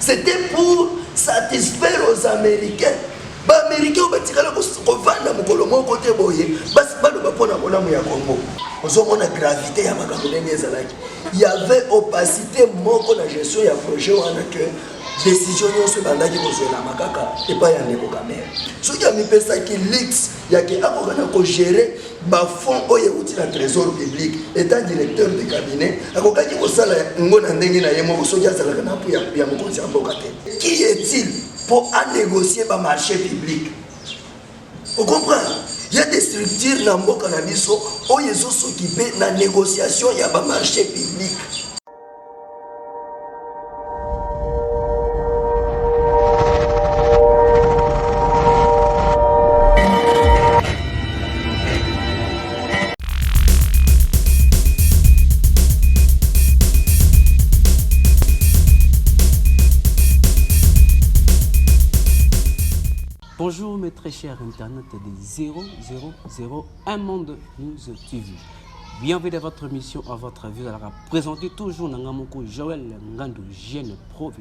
C'était pour satisfaire aux Américains. Les Américains ont dit côté boye, Congo. La gravité il y avait opacité moko la gestion ya projet wana que décision se bandaki kozela makaka et pas ya ndeko kamera. Ce qui a mis pesa qui leaks ya ki akokana ko gérer ba fonds oye outil la trésor public état directeur de cabinet akokaki ko sala ngona ndenge na yemo so ya sala kana pu ya mokonzi ya mboka te. Qui est-il pour négocier ba marché public? Vous comprenez? Il y a des structures dans le cannabis où ils sont s'occuper de la négociation, il y a un marché public. Bonjour mes très chers internautes de 0001 Monde News TV. Bienvenue dans votre émission, à votre avis. Alors, présenter toujours Nangamoko Joël Ngando, jeune pro,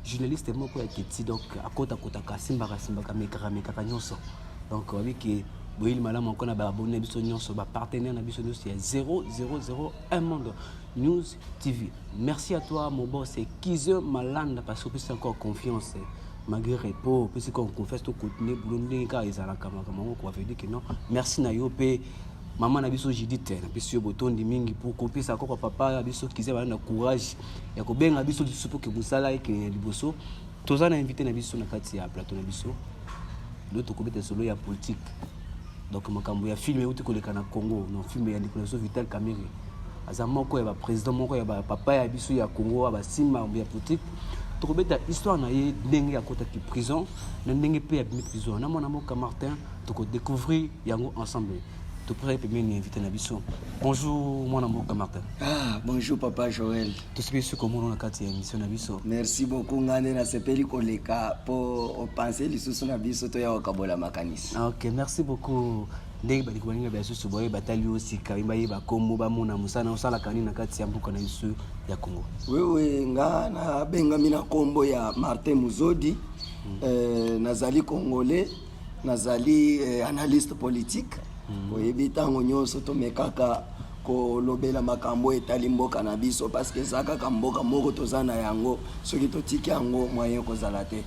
journaliste moko ya Keti, donc à côté Simba Mekara Nyonso. Donc, oui, que Boil Malam encore na abonné biso nyonso ba partenaire na biso nyonso ya 0001 Monde News TV. Merci à toi mon boss et Kizo Malanda parce que tu as encore confiance. Malgré repos, puisque qu'on confesse tout continuer Burundi car ils allaient comme on veut dire que non. Merci na yo pe maman na biso Judith na biso boton di mingi pour couper ça ko papa biso kize ba na courage ya ko benga biso du pour que musala et que liboso toza na invité na biso na kati ya plateau na biso l'autre ko bete solo ya politique. Donc makambo ya film uti ko leka na Congo non film ya Nicolas Vital Kamerhe azamoko ya ba président moko ya ba papa ya biso ya Congo ba sima ya politique. Tokobeta histoire na ye ndenge ya kota ki prison na ndenge pe ya prison na mona moka Martin toko découvrir yango ensemble to prêt pe meni invité na biso. Bonjour mona moka Martin. Bonjour papa Joël. To se biso comme on a kati ya émission na biso. Merci beaucoup ngane na sepeli koleka pour penser lisusu na biso to ya okabola makanisi. OK, merci beaucoup. Ndenge bali kubaninga ba susu boye batali aussi kaimba yeba kombo ba mona musana osala kanina kati ya mbuka na biso ya Congo. Wewe ngana benga mina kombo ya Martin Muzodi. Nazali congolais, nazali analyste politique. Oyebita nyonso to mekaka ko lobela makambo etali mboka na biso parce que zaka kamboka moko tozana yango soki totiki yango moyen ko zalate.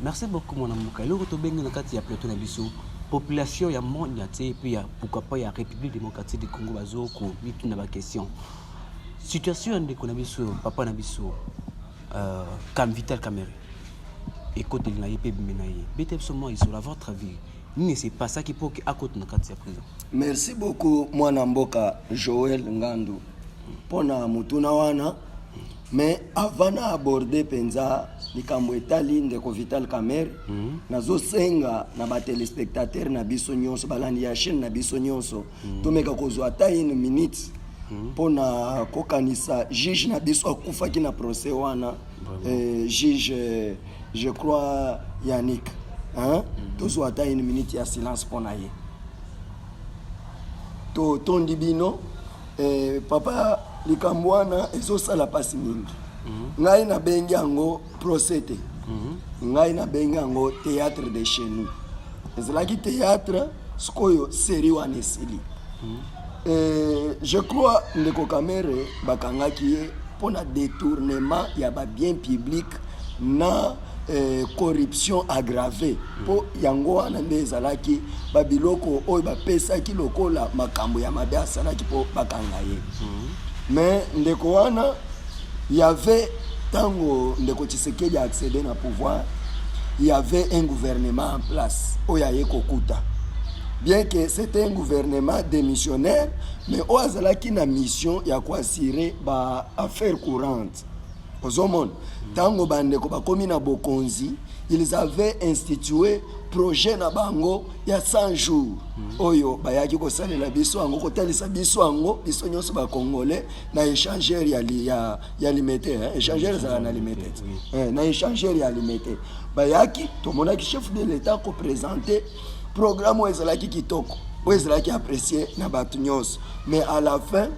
Merci beaucoup mon amour. Loko to benga na kati ya plateau na biso. Population ya monde et puis pourquoi pas la République démocratique du Congo bazo ko mitu na ba question. Situation de konabiso papa na biso Kam Vital Kamerhe. Écoute il na yepé bimenaye. Bete seulement ils sur votre avis. Ni c'est pas ça qui pour que à côté na kati ya prison. Merci beaucoup mwana mboka Joël Ngando. Pona mutuna wana mais avant d'aborder penza likambo etali ndeko Vital Kamerhe nazo senga na ba téléspectateurs na biso nyonso balandi ya chaîne na biso nyonso to meka kozwa ta une minute pona kokanisa juge na biso akufaki na procès wana juge je crois Yannick tozwa ta une minute ya silence pona ye to tondi bino papa likambo wana ezosala pasi mingi. Ngai na bengi yango procès. Ngai na bengi yango théâtre de chez nous. Ezalaki théâtre skoyo série wana esili. Je crois ndeko Kamerhe bakangaki ye pona détournement ya ba bien public na corruption aggravée po yango wana nde ezalaki babiloko oyo bapesaki lokola makambo ya mabe asalaki po bakanga ye. Mais ndeko wana il y avait tango ndeko Tshisekedi a accédé na pouvoir, il y avait un gouvernement en place oyaye kokuta. Bien que c'était un gouvernement démissionnaire, mais oazalaki na mission ya ko assurer ba affaires courantes. Ozomon tango bandeko bakomi na bokonzi, ils avaient institué projet na bango ya 100 jours. Oyo bayaki ko salela biso ango ko talisa biso ango biso nyonso ba congolais na échangeur ya limité échangeur za na limité na échangeur ya limité bayaki to monaki chef de l'état ko présenter programme ezalaki kitoko ezalaki apprécié na batu nyonso mais à la fin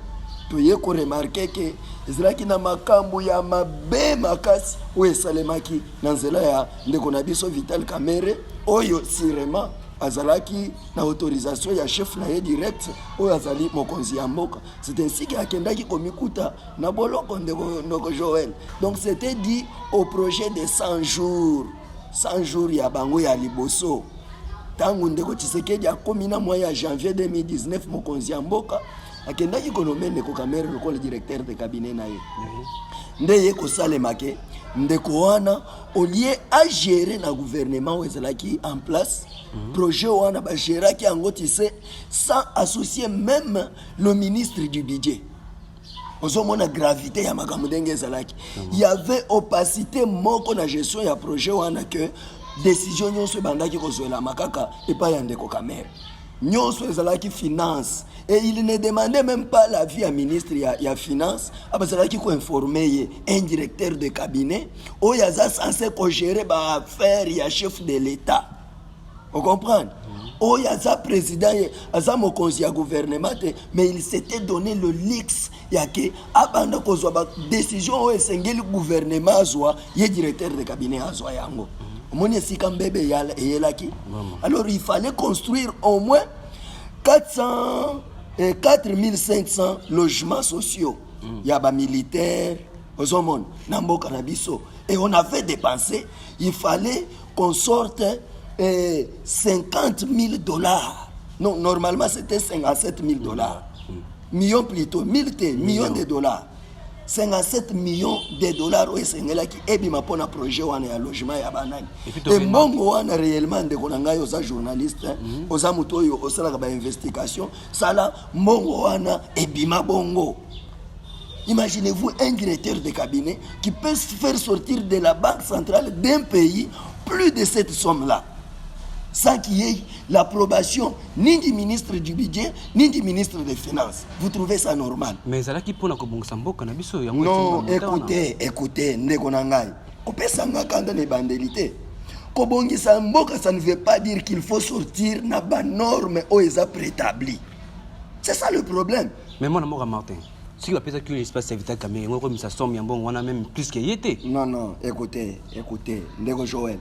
toye ko remarquer que ezalaki na makambo ya mabe makasi oyo esalemaki na nzela ya ndeko na biso Vital Kamerhe oyo sirema azalaki na autorisation ya chef na ye direct oyo azali mokonzi ya mboka. C'est ainsi que akendaki komikuta na boloko ndeko Joël. Donc c'était dit au projet de 100 jours ya bango ya liboso tangu ndeko Tshisekedi akomi na mois ya janvier 2019 mokonzi ya mboka akendaki konome ndeko Kamerhe lokola directeur de cabinet na ye nde ye kosalema ke ndeko wana au lieu à gérer na gouvernement oyo ezalaki en place projet wana bagéraki yango tise sans associer même le ministre du budget. Ozomona gravité ya makambo ndenge ezalaki. Il y avait opacité moko na gestion ya projet wana que décision nyonso ebandaki kozwela makaka epai ya ndeko Kamerhe. Nyonso ezalaki finance et il ne demandait même pas l'avis à ministre ya finance abazalaki ko informer un directeur de cabinet oyo aza censé ko gérer ba affaire ya chef de l'état. Vous comprenez? Oyo aza président aza mokonzi ya gouvernement mais il s'était donné le luxe ya ke abanda kozwa ba décision oyo esengeli gouvernement azwa ye directeur de cabinet azwa yango. Omoni sika mbebe eyelaki. Alors il fallait construire au moins 4500 logements sociaux. Il y a des militaires, na mboka na biso. Et on avait dépensé, il fallait qu'on sorte 50 000 dollars. Non, normalement c'était 57 000 dollars. Millions plutôt, millions de dollars. 57 millions de dollars au Sénégal qui ebima pona projet wana ya logement ya banani. Et mbongo wana réellement de konanga yo za journaliste, oza muto yo osala ba investigation, sala mbongo wana ebima bongo. Imaginez-vous un directeur de cabinet qui peut faire sortir de la banque centrale d'un pays plus de cette somme-là, sans qu'il y ait l'approbation ni du ministre du budget, ni du ministre des Finances. Vous trouvez ça normal? Mais ça là qui pour Samboka na biso ya non, écoutez, ndeko na ngai. Kopesa nga kanda ne bandélité. Kobongisa mboka, ça ne veut pas dire qu'il faut sortir na ba norme o eza préétabli. C'est ça le problème. Mais moi na Martin. Si la personne qui l'espace c'est Vital Kamerhe, on comme ça somme ya bon, on a même plus que yété. Non, écoutez, ndeko Joël.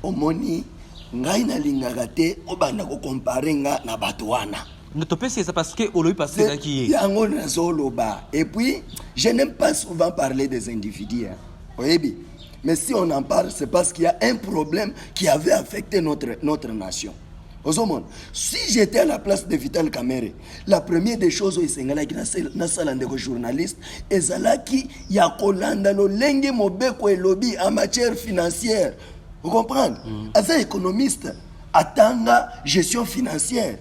Omoni ngai na lingaka te obanda ko comparer nga na bato wana. Ne te pèse ça parce que on l'a passé là qui est. Yango na zoloba. Et puis je n'aime pas souvent parler des individus. Oui, mais si on en parle c'est parce qu'il y a un problème qui avait affecté notre nation. Si j'étais à la place de Vital Kamerhe, la première des choses où il na sala ndeko journaliste ezalaki ya kolanda lo lenge mobeko et lobby en matière financière. Vous comprenez? As un économiste, attanga gestion financière,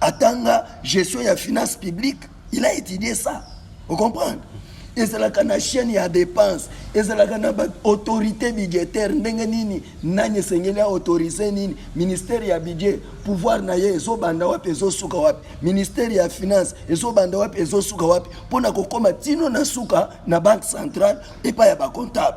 attanga gestion de la finance publique, il a étudié ça. Vous comprenez? Et c'est la chaîne il y a dépenses, et c'est la autorité budgétaire, nini nani sengeli autorisé nini ministère ya budget, pouvoir na ye zo banda wapi ezo suka wapi, ministère ya finance ezo banda wapi ezo suka wapi, pona kokoma tino na suka na banque centrale et pas ya ba comptable.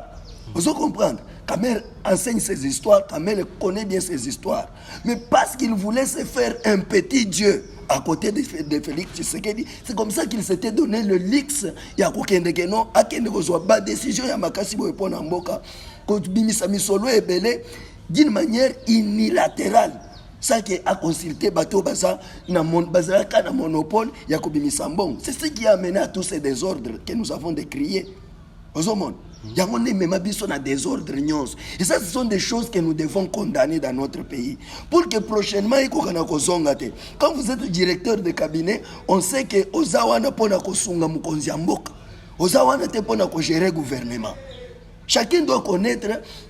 Vous comprenez? Kamerhe enseigne ses histoires, Kamerhe connaît bien ses histoires. Mais parce qu'il voulait se faire un petit Dieu à côté de Félix Tshisekedi, c'est comme ça qu'il s'était donné le luxe. Il y a aucun non, à quel pas décision, il y a makasi bo epona mboka, quand bimisa misolo ebele d'une manière unilatérale. Ça qui a consulté bateau baza na monopole, il y a kobimisa mbong. C'est ce qui a amené à tous ces désordres que nous avons décriés. Aux hommes. Il y a un désordre. Et ça, ce sont des choses que nous devons condamner dans notre pays. Pour que prochainement, quand vous êtes directeur de cabinet, on sait que Ozawana pona kosunga mukonzi mboka. Ozawana te pona ko gérer gouvernement. Chacun doit connaître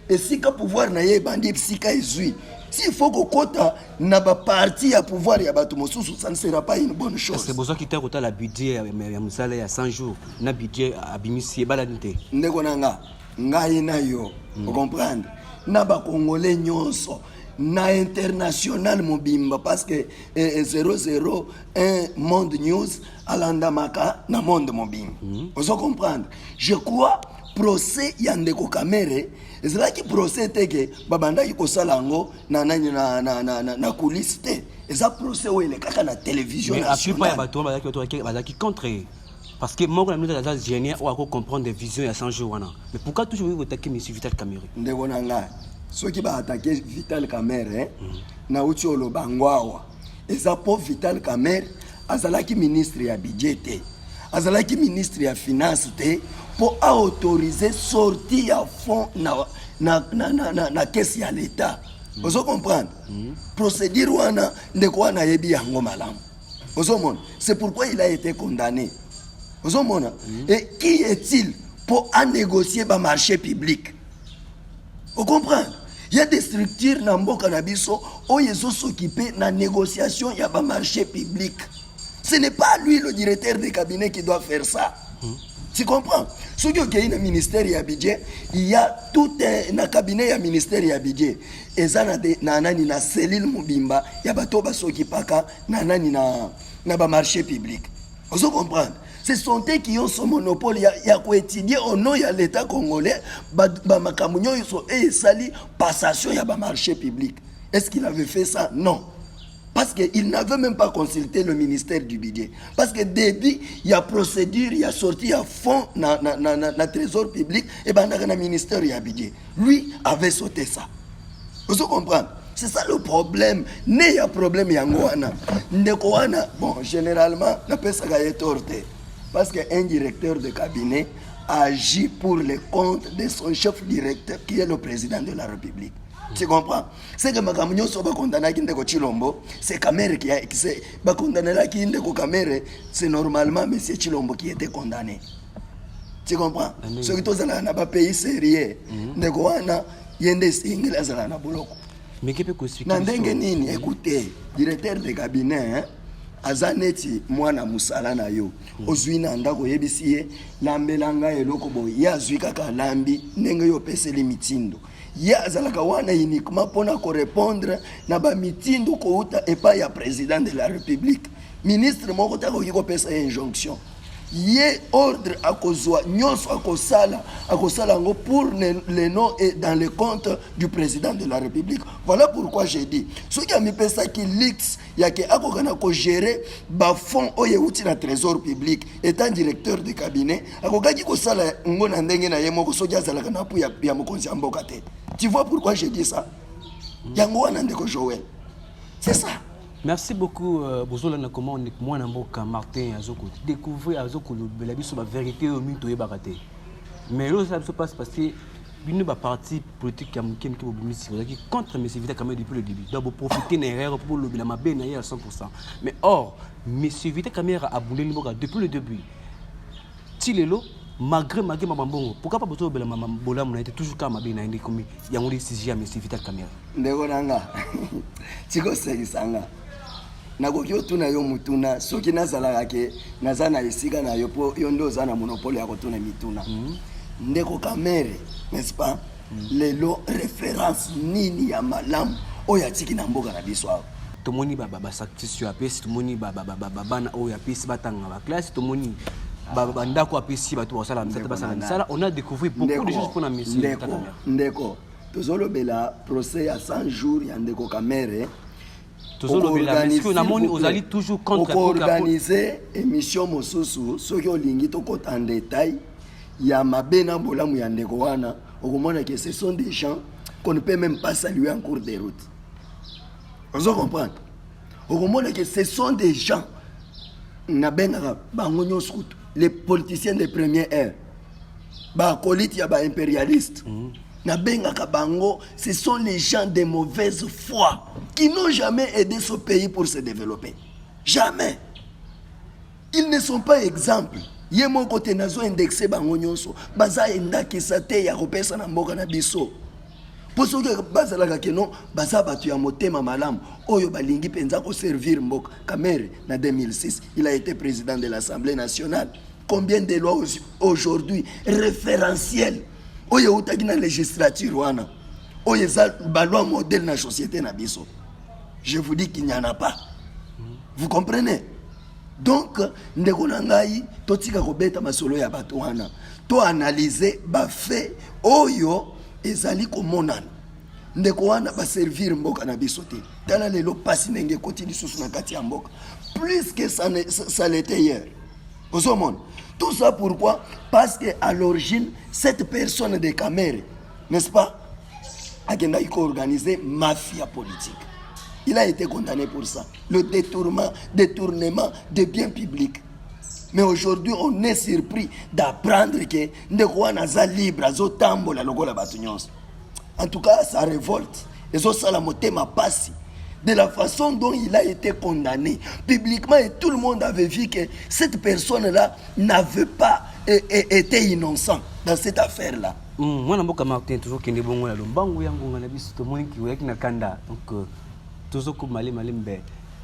et si ka pouvoir na ye bandi psika ezui. S'il faut que kota na ba parti ya pouvoir ya bato mosusu, ça ne sera pas une bonne chose. C'est besoin qu'il t'ait la budget ya musala ya 100 jours, na budget abimisi balanite. Ndeko nanga, ngai na yo, vous comprenez? Na ba congolais nyonso, na international mobimba parce que 001 Monde News alandamaka na monde mobimba. Vous comprenez? Je crois procès ya ndeko Kamerhe ezalaki procès teke babandaki kosala ngo na coulisse te eza procès oyo elekaka na télévision nationale. Mais appuie pas ya bato bazaki contre Parce que moi, je suis génial, on va comprendre des visions il y a 100 jours. Mais pourquoi toujours vous attaquez M. Vital Kamerhe? Ceux qui vont attaquer Vital Kamerhe, na uti olobangwawa. Et ça pour Vital Kamerhe, azalaki ministre ya budget, azalaki ministre ya finance pour autoriser sortie à fond na caisse ya l'État. Vous comprenez? Procédure wana ndeko wana yebi yango malamu. C'est pourquoi il a été condamné. Et qui est-il pour négocier le marché public? Vous comprenez? Il y a des structures dans le Canabiso où ils sont s'occuper de la négociation il y a le marché public. Ce n'est pas lui le directeur de cabinet qui doit faire ça. Tu comprends? Ce qui est dans le ministère de budget, il y a tout un cabinet du ministère de budget. Et ça, il y a une cellule Mubimba, il y a des gens qui na ba marché public. Vous comprenez? Ce sont eux qui ont ce monopole. Il y a quoi étudier au nom de l'État congolais, ba makamunyo et sali passation il y a ba marché public. Est-ce qu'il avait fait ça? Non. Parce qu'il n'avait même pas consulté le ministère du budget. Parce que début, il y a procédure, il y a sorti à fond dans le trésor public et dans le ministère du budget. Lui avait sauté ça. Vous comprenez? C'est ça le problème. Il y a un problème yangoana. Bon, généralement, la personne a été tortée. Parce qu'un directeur de cabinet agit pour le compte de son chef directeur qui est le président de la République. Tu comprends? C'est que Makamunyo Soba condamné qui est Chilombo, c'est Kamerhe qui est condamné qui est Kamerhe, c'est normalement M. Chilombo qui était condamné. Tu comprends? Ce qui est dans un pays sérieux, Negoana, Yende Singla Zalana Boloko. Mais qui peut expliquer? Nandenge nini, écoutez, directeur de cabinet, azaneti mwana musala na yo ozwi na ndako yebisi ye lambelanga eloko boye ya azwi kaka lambi ndenge yo peseli mitindo ya azalaka wana uniquement pona ko répondre na ba mitindo ko uta epa ya président de la république ministre moko ta ko pesa injonction ye ordre akozwa nyonso akosala ngo pour le nom et dans le compte du président de la République. Voilà pourquoi j'ai dit ce qui a mis pesa qui lix ya ke akokana ko gérer ba fonds oye uti na trésor public étant directeur de cabinet akokaki ko sala ngo na ndenge na yemo ko soja sala kana pu ya mokonzi amboka te. Tu vois pourquoi j'ai dit ça? Yango wana ndeko Joël. C'est ça. Merci beaucoup, Bozola Nakoma, moi Namboka, Martin, Azoko. Découvrir Azoko, la vie sur la vérité au mythe et baraté. Mais là, ça se passe parce que une partie politique qui est contre M. Vital Kamerhe depuis le début. Donc, profiter d'une erreur pour le bilan à 100%. Mais or, M. Vital Kamerhe a boulé depuis le début. Tilelo, malgré Mabambongo, pourquoi pas Bozola Bola, on a été toujours calme à Bénaïne comme il y a un décision à M. Vital Kamerhe. Ndegoranga, Tiko Segisanga. Nakoki otuna yo mutuna soki nazalaka ke nazana esika na yo po yo ndo zana monopole ya kotuna mituna ndeko Kamerhe, n'est-ce pas? Lelo référence nini ya malamu oya tiki na mboka na biso awa tomoni baba sacrifice apesi tomoni bana oya apesi batanga ba classe tomoni baba ndako apesi bato basala misala basala misala on a découvert beaucoup de choses pour na monsieur ndeko tozolobela procès à 100 jours ya ndeko Kamerhe. Toujours contre organiser émission mosusu soki olingi to kota en détail ya mabena bolamu ya ndeko wana okomona que ce sont des gens qu'on ne peut même pas saluer en cours de route. Vous comprenez? Okomona que ce sont des gens na benga bango nyonso les politiciens de première ère ba koliti ya ba impérialiste. Ce sont les gens de mauvaise foi qui n'ont jamais aidé ce pays pour se développer. Jamais. Ils ne sont pas exemples. Yemo kote nazo indexé bango nyonso baza endakisa te ya kopesa na mboka na biso. Poso ke bazalaka ke non baza batu ya motema malamu oyo balingi penza ko servir mboka. Kamerhe na 2006, il a été président de l'Assemblée nationale. Combien de lois aujourd'hui référentielles oye utaki na législature wana oye za baloi modèle na société na biso. Je vous dis qu'il n'y en a pas. Vous comprenez? Donc ndeko na ngai totika kobeta masolo ya bato wana to analyser ba fait oyo ezali komonana ndeko wana ba servir mboka na biso te tala lelo pasi nenge koti lisusu na kati ya mboka plus que ça l'était hier. Osomon Tout ça pourquoi? Parce qu'à l'origine, cette personne de Camere, n'est-ce pas, a organisé mafia politique. Il a été condamné pour ça. Le détournement de biens publics. Mais aujourd'hui, on est surpris d'apprendre que Ndekouana za libre, zo tambola logola batunyos. En tout cas, ça révolte. Et ça la motema passi. De la façon dont il a été condamné publiquement, et tout le monde avait vu que cette personne-là n'avait pas été innocent dans cette affaire-là. Moi, je Martin toujours qui est bon, le bango yango na biso to moni ki wek na kanda. Donc toujours ko malé mbe.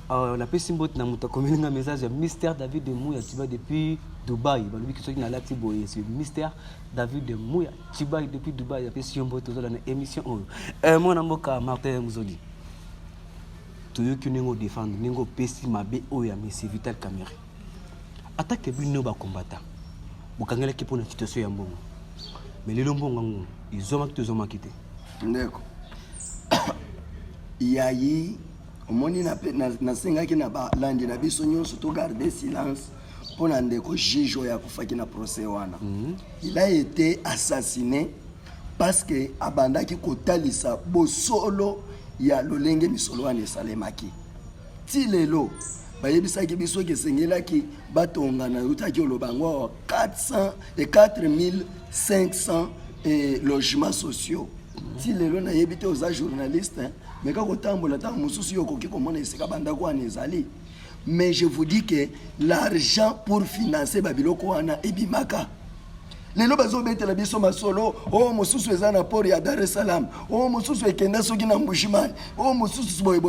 On a pesi mbot na muta communiquer un message Mystère David de Mouya Tiba depuis Dubaï. Ba lui qui soit na lati boye, c'est Mystère David de Mouya Tiba depuis Dubaï. A pesi mbot to dans émission. Moi na Martin Muzoli. Tout qui n'engo défendre, n'engo pesi mabe oya Monsieur Vital Kamerhe. Attaque bino ba combattant. Bukangela ki pona situation ya mbongo. Mais les lombons ils ont quitté. D'accord. Yayi omoni na senga ki na ba landi na biso nyonso to garder silence pour ndeko juge ya kufaki na procès wana. Il a été assassiné parce que abandaki kotalisa bosolo ya lolenge misolo wana esalemaki. Ti lelo bayebisaki biso ke sengelaki batonga na utaki olobango 4500 logements sociaux. Ti lelo na yebite aux journalistes, mais quand otambola ta mususu yokoki komona esika bandako wana ezali. Mais je vous dis que l'argent pour financer babiloko wana ebimaka. Lelo bazobetela biso masolo, oh mususu eza na port ya Dar es Salaam, oh mususu ekenda soki na Mbushimani, oh mususu boy.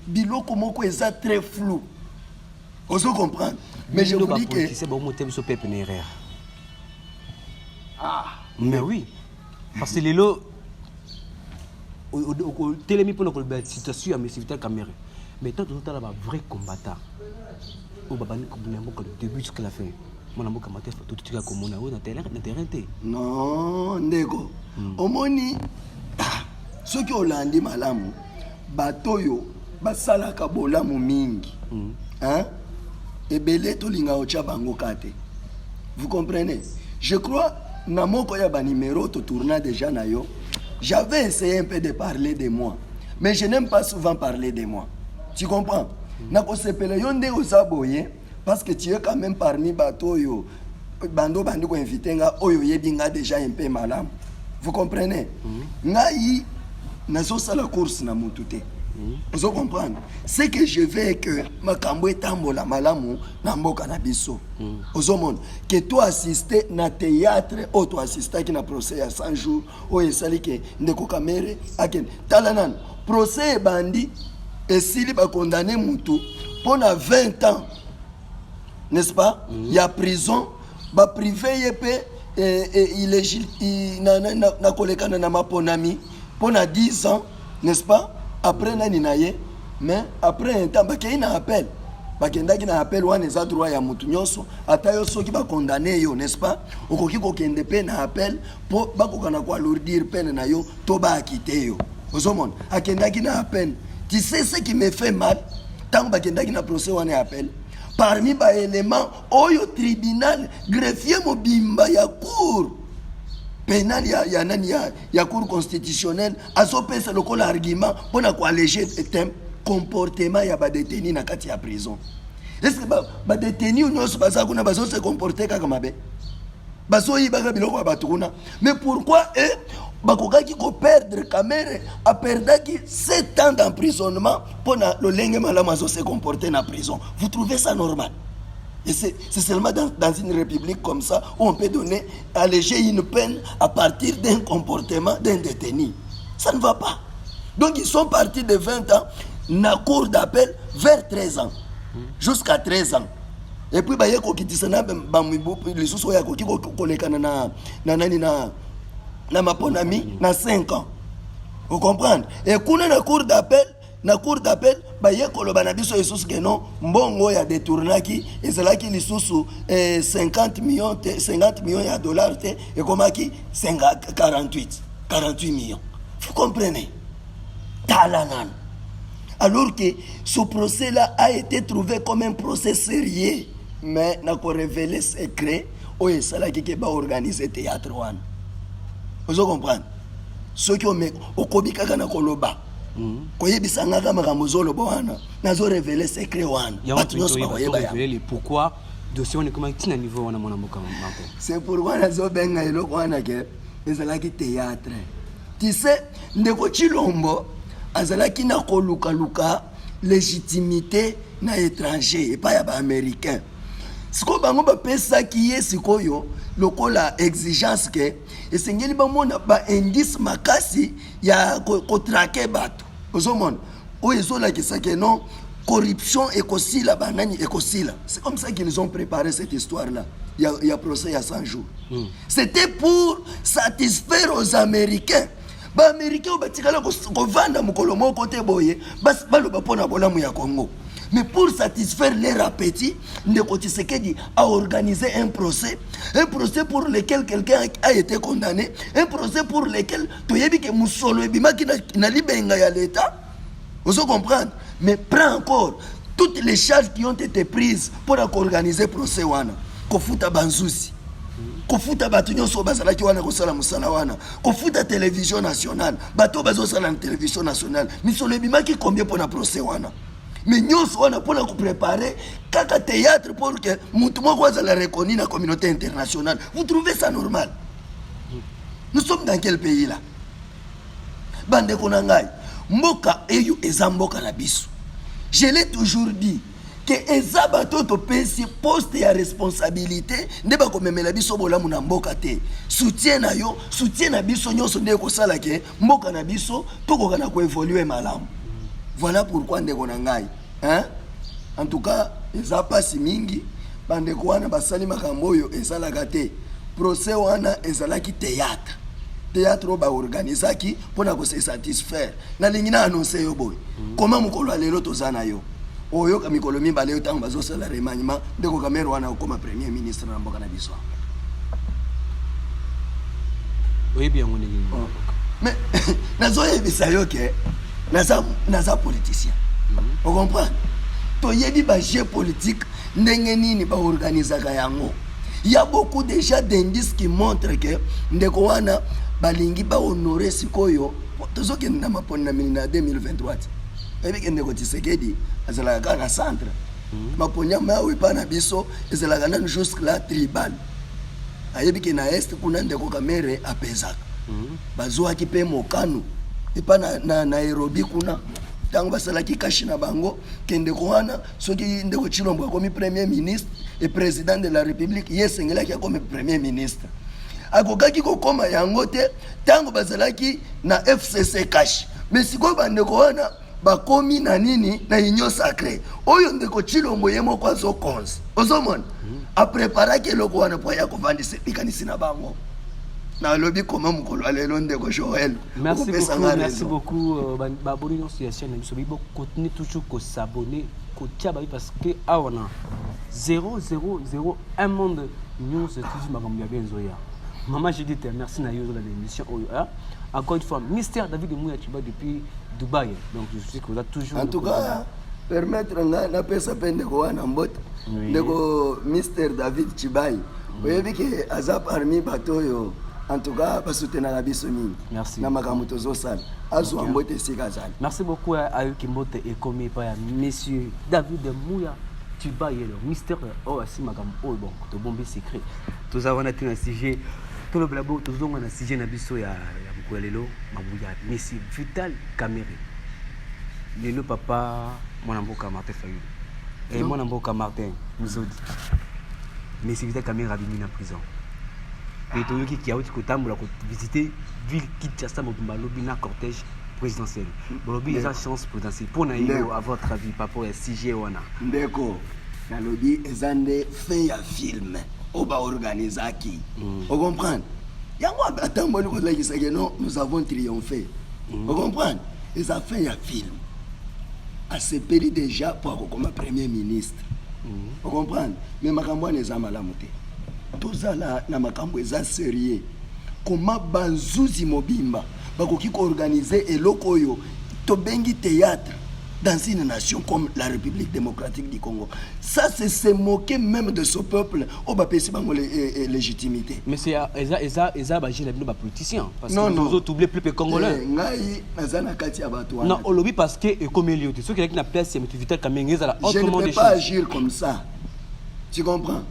Biloko moko eza très flou. On se comprend. Mais je vous dis que c'est bon monter sur Pepe Nerer. Mais oui. Parce que les lots au télémi pour la situation à M. Vital Kamerhe. Mais tant que nous avons un vrai combattant, au babani comme le début jusqu'à la fin. Mon amour combattant tout de suite comme on a eu dans terrain. Non, nego. Omoni ceux qui ont landé malamu, batoyo, basala kabolamu mingi. Hein? Et belé to linga ocha bango kate. Vous comprenez? Je crois na moko ya ba numéro to tourna déjà na yo. J'avais essayé un peu de parler de moi, mais je n'aime pas souvent parler de moi. Tu comprends? Na ko sepele yonde osaboye parce que tu es quand même parmi bato yo bando ko invité nga oyo yebinga déjà un peu malam. Vous comprenez? Ngai na so sala course na mutute. Vous comprenez? C'est que je veux que ma kambo tambola malamu na mboka na biso. Ozomon que toi assister na théâtre ou toi assister qui na procès à 100 jours ou esali que ndeko Kamerhe aken talanan procès bandi et s'il ba condamné mutu pendant 20 ans. N'est-ce pas? Il y a prison ba privé yepé illégitime na kolekana na maponami pendant 10 ans, n'est-ce pas? Après nani naye, mais après un temps bakei na appel. Bakendaki na appel wana eza droit ya mutu nyonso ata yo soki ba condamné yo, n'est-ce pas? Okoki ko kende pe na appel po bakokana ko alourdir peine na yo to ba akite yo. Ozomon akendaki na appel. Tu sais ce qui me fait mal tant bakendaki na procès wana appel. Parmi ba éléments oyo tribunal greffier mobimba ya cour pénal ya cour constitutionnelle azopesa lokola argument pour na ko alléger le comportement ya ba détenu na kati ya prison. Est-ce que ba détenu nyonso baza kuna bazo se comporter kaka mabe? Bazo yiba biloko ya batukuna. Mais pourquoi bakokaki ko perdre Kamerhe a perdaki 7 ans d'emprisonnement pour na lolenge malamu azo se comporter na prison? Vous trouvez ça normal? Et c'est seulement dans une république comme ça où on peut donner, alléger une peine à partir d'un comportement d'un détenu. Ça ne va pas. Donc ils sont partis de 20 ans, na cour d'appel vers 13 ans, jusqu'à 13 ans. Et puis baye ko kitisana bamibu lisusu ya ko kolekana na maponami na 5 ans. Vous comprenez? Et kuna na cour d'appel baye koloba na biso lisusu ke non mbongo ya détournaki ezalaki lisusu 50 millions ya dollars te et komaki 48 millions. Vous comprenez? Talanan. Alors que ce procès-là a été trouvé comme un procès sérieux, mais n'a pas révélé secret oyo esalaki ke baorganize théâtre wana ozo comprendre soki okobi kaka na koloba koyebisa ngaka makambo ozoloba wana nazo révéler secret wana bato nyonso bakoyeba yango pourquoi dossier wana ekoma ntina niveau wana mwana mboka mako c'est pourquoi nazobenga eloko wana ke ezalaki théâtre tu sais ndeko Chilombo azalaki na kolukaluka légitimité na étranger epai ya baaméricain sikoyo bango bapesaki ye sikoyo lokola exigence ke esengeli bamona baindice makasi ya kotrake bato ozomona oyo ezolakisa ke non corruption ekosila banani ekosila. C'est comme ça qu'ils ont préparé cette histoire-là. Il y a procès il y a 100 jours. C'était pour satisfaire aux Américains. Ba Américains batikala ko vanda mukolo moko te boye bas baloba pona bolamu ya Congo. Mais pour satisfaire leur appétit, Ndeko Tshisekedi a organisé un procès pour lequel quelqu'un a été condamné, un procès pour lequel toyebi ke musolo ebimaki na libenga ya l'État. Vous comprenez? Mais prends encore toutes les charges qui ont été prises pour organiser le procès wana. Kofuta banzusi. Kofuta batu nyonso bazalaki wana kosala musala wana. Kofuta télévision nationale. Bato bazosala na télévision nationale. Misolo ebimaki combien pour na procès wana? Mais nyonso wana pour préparer kaka théâtre pour que mutu moko azala reconnu na communauté internationale. Vous trouvez ça normal? Nous sommes dans quel pays là? Bande konangai. Mboka eyu eza mboka na biso. Je l'ai toujours dit que eza bato to pesi poste ya responsabilité ndeba ko memela biso bolamu na mboka te. Soutien na yo, soutien na biso nyonso nde ko sala ke mboka na biso toko kana ko évoluer malamu. Voilà pourquoi ndeko na ngai, hein? En tout cas, eza pasi mingi bande ko wana basali makambo oyo ezala gate. Procès wana ezalaki théâtre. Théâtre ba organisaki pona ko se satisfaire na lingi na annoncer yo boy comment mukolo alelo tozana yo oyo ka mikolo mimba leo tango bazo sala remaniement ndeko kamero wana koma premier ministre na mboka na biso oyebi yango ndenge mais nazo yebisa yo ke naza politicien on comprend to yebi ba jeu politique ndenge nini ba organisaka yango. Il y a beaucoup déjà d'indices qui montrent que ndeko wana balingi ba honorer sikoyo tozoke na mapona na 2023 ebike ndeko Tshisekedi azala ka na centre maponya mawe pa na biso ezala kana jusque là tribal ayebike na est kuna ndeko kamere apezaka bazwa ki pe mokanu epa na Nairobi kuna tango basalaki kashi na bango kende ko wana soki ndeko Chilombo akomi premier ministre et président de la République yesengelaki akomi premier ministre akokaki kokoma yango te tango bazalaki na FCC cash. Mais siko bandeko wana bakomi na nini na union sacrée oyo ndeko Chilombo yemo kwa zo cons ozomona a préparer ke loko wana po ya kovandisa bikanisi na bango na lobi koma mukolo alelo ndeko Joël. Merci beaucoup baboni non sur la chaîne biso bibo continuer toujours ko s'abonner ko tia ba parce que awana 0001 monde news TV makambo ya benzoya. Maman, je dis merci na yozo la l'émission. Encore une fois, Mystère David Mouya Chiba depuis Dubaï. Donc je sais que vous êtes toujours. En tout cas, permettre na pesa pende ko wana mbot. Ndeko Mystère David Chiba. Oyebi ke aza parmi bato yo. En tout cas, pas soutenir la biso mingi. Merci. Na makambo tozo sala. Azu mbote sikazali. Merci beaucoup à eux qui mbote et comme pas monsieur David Mouya Chiba le Mystère aussi makambo bon, to bombe secret. Tous avons un sujet tout le blabo tous donc on a sujet na biso ya bukolelo mabuya Messi Vital Kamerhe le papa mon mboka Martin Fayulu et mon mboka Martin Muzodi Messi Vital Kamerhe a mis en prison et tout qui a eu ko tambola ko visiter ville Kinshasa mobimba lobi na cortège présidentiel bolobi ils ont chance présidentielle pour na yo à votre avis papa ya sujet wana ndeko na lobi ezande fait ya film oba organisaki. Vous comprenez? Yango atamboli ko lakisa que non, nous avons triomphé. Vous comprenez? Et ça fait un film. À ce pays déjà pour comme premier ministre. Vous comprenez? Mais makambo neza malamu te. Tozala na makambo eza sérieux. Comment banzuzi mobimba bakoki ko organiser eloko oyo to bengi théâtre. dans une nation comme la République démocratique du Congo. Ça, c'est se moquer même de ce peuple. Oh, bah, c'est pas légitimité. Mais c'est ça, j'ai les politiciens. Parce non, que nous autres oublions plus les Congolais. Non, au lobby parce que, comme il y a ceux qui ont la place, c'est Vital Kamenge, ça je ne peux pas agir comme ça. Tu comprends?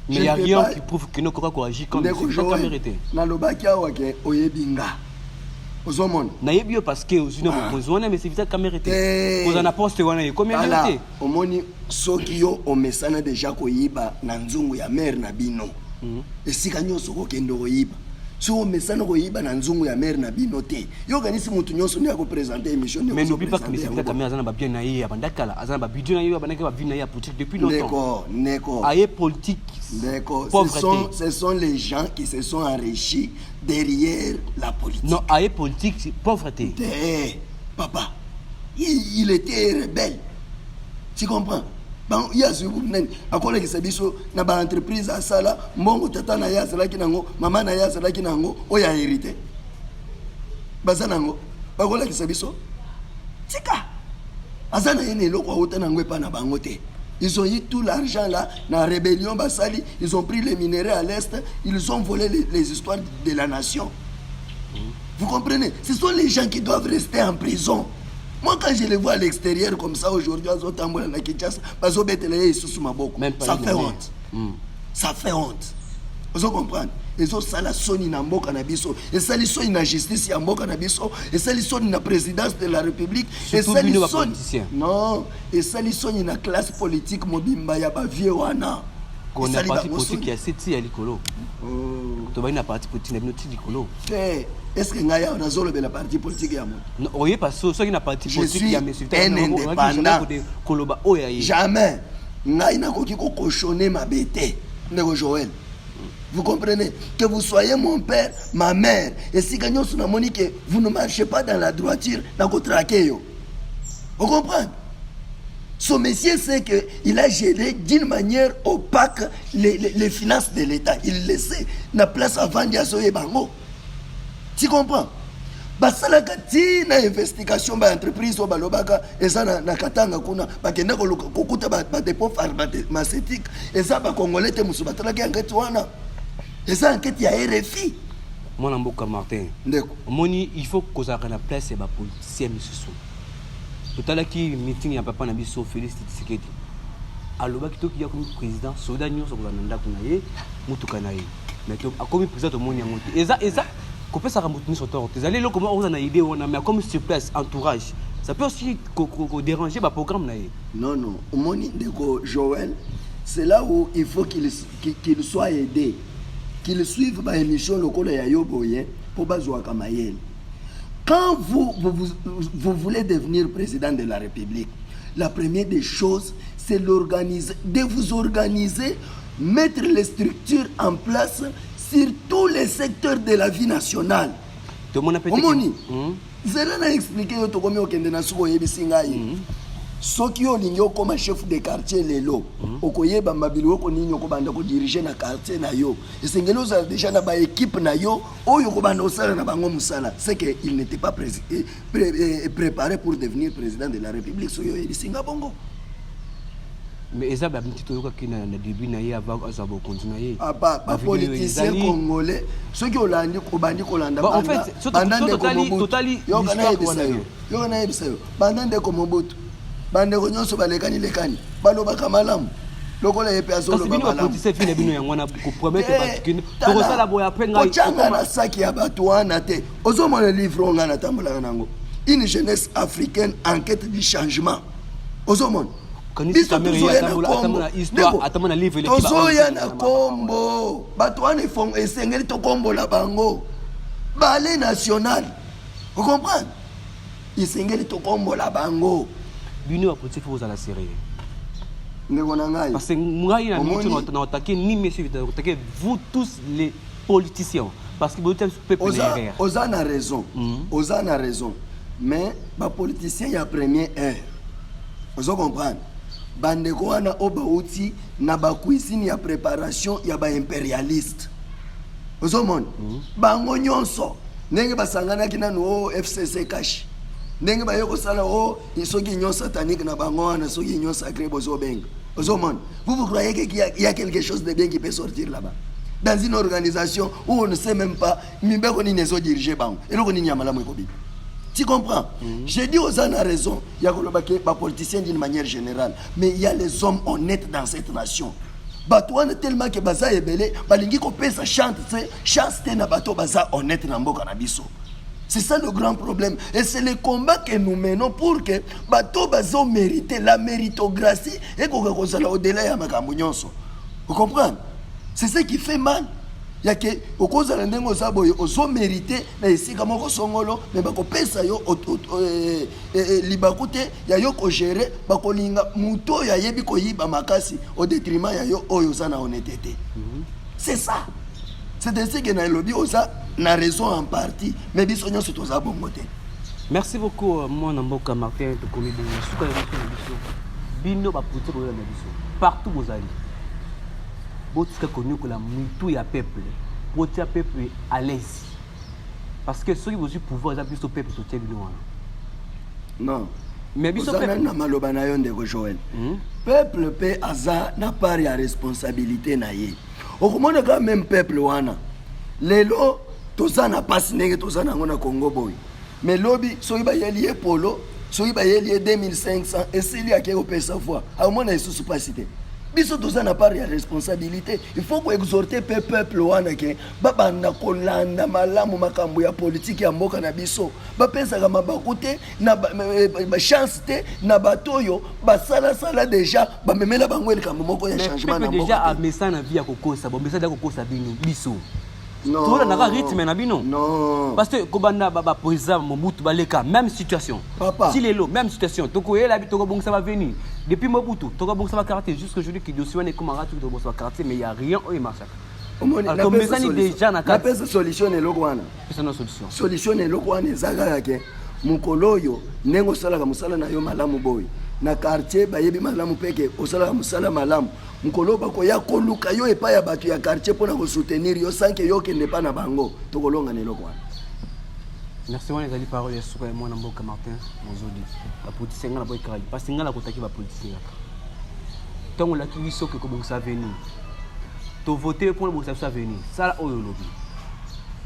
Mais il n'y a rien qui prouve que nous avons agi comme c'est la vérité. Naïbio parce que vous n'avez pas besoin, mais c'est Vital Kamenge. Vous en avez posté, vous en avez combien de temps? Au moni Sokio, au messana déjà koyiba nanzungu ya mer na bino. Et si kanyo soko kendo koyiba. Si au messana koyiba nanzungu ya mer na bino te. Yo kanisi mutu nyonso ni présenter émission. Mais n'oublie pas que Vital Kamenge azana ba bien naïe abandakala, azana ba budget naïe abandaka ba vie naïe politique depuis longtemps. D'accord. Aïe politique. D'accord. Ce sont les gens qui se sont enrichis derrière la politique. Non, aïe politique, c'est pauvreté. Papa, il était rebelle. Tu comprends? Bon, il y a ce gouvernement. À quoi les services na ba entreprise à ça là, mon tata na ya sala kinango, maman na ya sala kinango, o ya hérité. Bazanango, ba quoi les services? Tika. Azana yene loko autant nango pa na bangote. Ils ont eu tout l'argent là, dans la rébellion Bassali, ils ont pris les minéraux à l'est, ils ont volé les histoires de la nation. Vous comprenez? Ce sont les gens qui doivent rester en prison. Moi, quand je les vois à l'extérieur comme ça aujourd'hui, ça fait honte. Ça fait honte. Vous comprenez? Et ça, la soni na mboka na biso. Et ça, les soni na justice ya mboka na biso. Et ça, les soni na présidence de la République. Et ça, les soni... Non. Et ça, les soni na classe politique mobimba ya ba vieux wana. Qu'on a parti politique qui a 7 à l'écolo. Tu vas une partie politique na binoti l'écolo. Est-ce que ngaya on a zolo be la partie politique ya mo? Non, oyé pas ça qui na partie politique ya monsieur. Un indépendant. Jamais. Ngai na koki ko cochonner ma bête. Ndeko Joël. Vous comprenez? Que vous soyez mon père, ma mère. Et si vous ne marchez pas dans la droiture, vous comprenez? Son métier, c'est qu'il a géré d'une manière opaque les finances de l'État. Il laissait la place avant d'y bango. Tu comprends? Basala kati na investigation ba entreprise o balobaka eza na katanga kuna bakenda kokuta ba dépôt pharmaceutique eza ba congolais te musu batala ki enquête wana eza enquête ya RFI. Mon mboka Martin ndeko moni il faut que ça na place ba politicien misusu totala ki meeting ya papa na biso Félix Tshisekedi alobaki to ki ya comme président soda nyonso ko na ndako na ye mutuka na ye mais to akomi président moni ya moto eza couper sa ramboutini sur toi. Tu allez là comment on a une idée on a mais comme sur place entourage. Ça peut aussi déranger le programme là. Non non, au moni de Joël, c'est là où il faut qu'il soit aidé, qu'il suive ma émission locale ya Yoboye pour bazoa Kamayel. Quand vous voulez devenir président de la République, la première des choses c'est de vous organiser, mettre les structures en place sur tous les secteurs de la vie nationale. Omoni, zela na expliquer yo to komi okende na suko yebisi ngai. Soki olingi okoma chef de quartier lelo, okoyeba mabili oko nini okobanda ko diriger na quartier na yo. Esengelo za déjà na ba équipe na yo, oyo kobanda osala na bango musala. C'est que il n'était pas préparé pour devenir président de la République so yo yebisi ngabongo. Mais ça va petit toyo qui na début na ya va ça va continuer. Ah pas politicien congolais ceux qui olandi ko bandi ko landa en fait totally yo kana ebisayo banda de ko Mobutu bande ko nyonso balekani lekani baloba kamalamu lokola yepe azolo ba malamu politicien fine bino yango na ko promettre batikini to sala boya pe ngai changa na saki ya batu wana te ozomo le livre ngana tambola nango une jeunesse africaine en quête du changement ozomo biso tozoya na kombo bato wana esengeli tokombola bango bale national vous comprenez esengeli tokombola bango bino apolitique vous à la série ndeko na ngai parce que ngai na mito na attaquer ni monsieur Vital attaquer vous tous les politiciens parce que vous êtes peuple derrière oza na raison mais ba politicien ya première heure vous comprenez bandeko wana obauti na bakuisini ya préparation ya ba impérialiste ozomona bango nyonso ndenge basanganaki nanu FCC kashi ndenge baye kosala o soki union satanique na bango wana soki union sacrée bozobenga ozomona vous croyez qu'il y a quelque chose de bien qui peut sortir là-bas dans une organisation où on ne sait même pas mibeko nini ezodiriger bango eloko nini ya malamu ekobi. Tu comprends? Je dis aux gens, a raison. Il y a des politiciens d'une manière générale. Mais il y a les hommes honnêtes dans cette nation. Batouane tellement que baza ebele, balingi ko pesa chante na bato baza honnête na mboka na biso. C'est ça le grand problème. Et c'est le combat que nous menons pour que bato bazo mériter la méritocratie et qu'on kozala au-delà ya makambo nyonso. Vous comprenez? C'est ça qui fait mal. Il y a que au cause de l'endingo saboye ozo mérité na esika moko songolo mais bako pesa yo libakute ya yo ko gérer bako linga muto ya yebi ko yiba makasi au détriment ya yo oyo sana honnêteté. C'est ça. C'est ainsi que na lobby oza na raison en partie mais biso nyo surtout za bongote. Merci beaucoup mon mboka Martin to komi bo suka ya biso bino ba puto ko na biso partout vous allez. Botika connu que la mutu ya peuple potia peuple à l'aise parce que ceux qui vous pouvoir plus au peuple soutien bino non mais biso peuple na maloba na yo ndeko Joël peuple pe aza na part ya responsabilité na ye okomona quand même peuple wana lelo tozana passe ndenge tozana ngona Congo boy mais lobi soki ba yeli polo soki ba yeli 2500 et s'il y a quelque pesa fois à mona isusu pasité biso tozana part ya responsabilité. Il faut ko exhorter peuple wana ke babanda kolanda malamu makambo ya politique ya mboka na biso bapesa kama bakute na ba chance te na batoyo basala sala déjà bamemela bango el kambo moko ya changement na mboka déjà a message na vie ya kokosa bo message ya kokosa biso non tout na ka rythme na bino non parce que kobanda ba président Mobutu baleka même situation papa si lelo même situation toko yela bi toko bongisa va venir depuis Mobutu toko bongisa va quartier jusqu'à aujourd'hui qui dossier wana comme aratu toko bongisa quartier mais il y a rien au massacre comme message déjà na ka pesa solution eloko wana pesa na solution eloko wana ezaka yake mukoloyo nengo sala ka musala na yo malamu boy na quartier bayebi malamu peke osala ka musala malamu mukolo bako ya koluka yo epa ya batu ya quartier pona ko soutenir yo sans que yo kende pa na bango tokolonga neloko wana. Merci wana ezali parole ya suka ya mwana mboka Martin Mozodi ba politicien ngala boy kali parce ngala kotaki ba politicien tongo la kibiso ke ko bongisa venir to voter pour le bongisa venir ça oyo lobi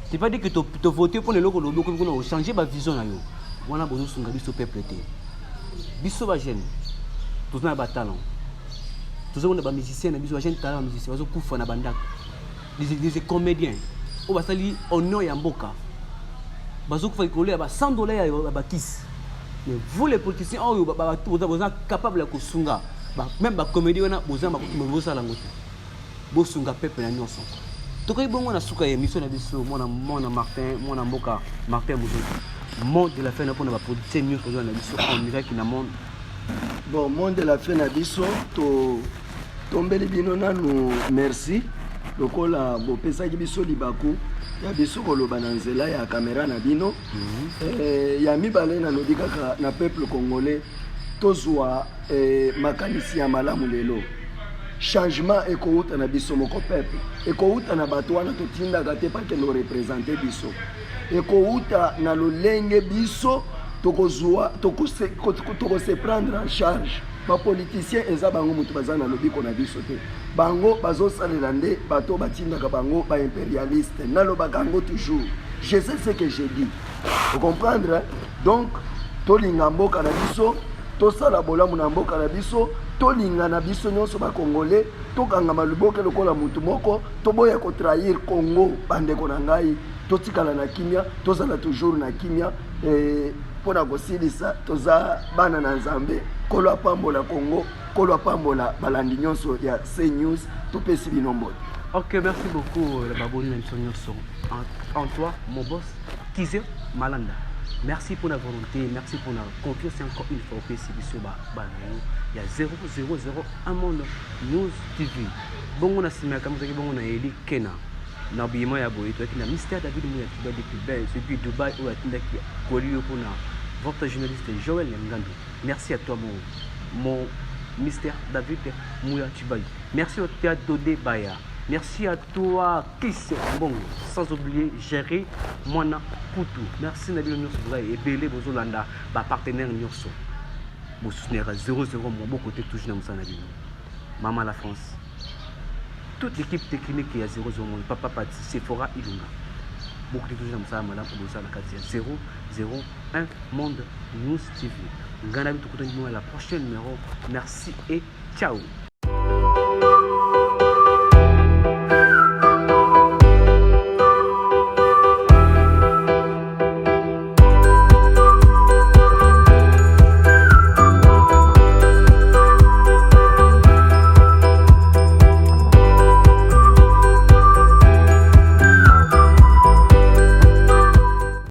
c'est pas dire que to voter pour le loko lobi ko ko changer ba vision na yo wana bozo sunga biso peuple te biso ba jeune tous na ba talent tous on ba musicien na biso ba jeune talent musicien bazo kufa na bandaka des comédiens o ba sali honneur ya mboka bazo kufa ikole ba $100 ya ba kiss mais vous les politiciens oyo ba vous êtes capable de kusunga même ba comédie wana bozamba ko boza la ngoto bosunga peuple na nyonso tokoyi bongo na suka ya émission na biso mona Martin mona mboka Martin Mozodi monde de la fin pour na ba politiciens nyonso na biso en direct na monde bon monde de la fin na biso to tombeli bino nanu merci lokola bopesaki biso libaku ya biso koloba na nzela ya caméra na bino ya mibale na lobi kaka na peuple congolais tozwa makanisi ya malamu lelo changement ekouta na biso moko peuple ekouta na bato wana totindaka te pa ke no représenter biso ekouta na lolenge biso tokozwa tokose prendre en charge ba politicien eza bango mutu baza na lobiko na biso te bango bazosalela nde bato batindaka bango ba impérialiste nalobaka yango toujours je sais ce que je dis vous comprendre donc tolinga mboka na biso tosala bolamu na mboka na biso tolinga na biso nyonso ba congolais tokanga maluboke lokola mutu moko toboya ko trahir Congo bandeko na ngai totikala na kimia tozala toujours na kimia pona kosilisa toza bana na nzambe kolo apambola Congo kolo apambola balandi nyonso ya CNews topesi bino mbote. Ok, merci beaucoup la baboni en toi mon boss Kizé Malanda. Merci pour la volonté, merci pour la confiance encore une fois au PCB sur il y a 001 monde News TV. Bon on a signé comme ça bon on a éli Kena. Na bima ya boy to na Mystère David Mouya Tuba depuis Dubaï ou atinda ki kolio pour votre journaliste Joël Ngando. Merci à toi mon Mystère David Mouya Tuba. Merci au théâtre Dodé Baya. Merci à toi, Kiss Bongo. Sans oublier Gérer Moana Poutou. Merci Nabil Nyos et Belé Bozolanda, partenaire Nyos. Vous soutenez à 0-0, mon côté toujours dans Nabil. Maman la France. Toute l'équipe technique qui est à 0-0, mon papa Pati, Sephora Ilunga. Beaucoup de toujours dans Madame Obosa, la 0-0-1 Monde News TV. La prochaine numéro. Merci et ciao.